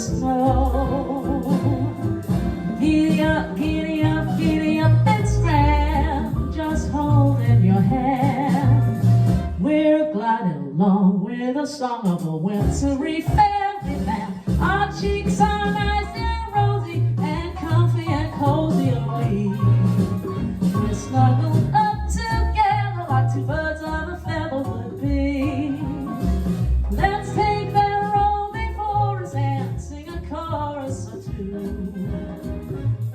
snow. Giddy up, giddy up, giddy up, it's grand, just holding your hand. We're gliding along with a song of a wintry fairyland. Our cheeks are nice and rosy and comfy and cozy away. We're snuggled up together like two birds of a feather would be. Let's take that road before us and sing a chorus or two.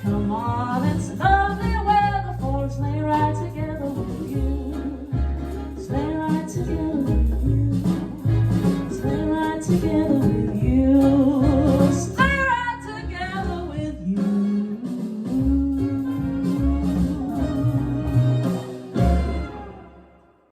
Come on, it's lovely weather for a sleigh ride together with you. Sleigh ride together with you. Sleigh ride together.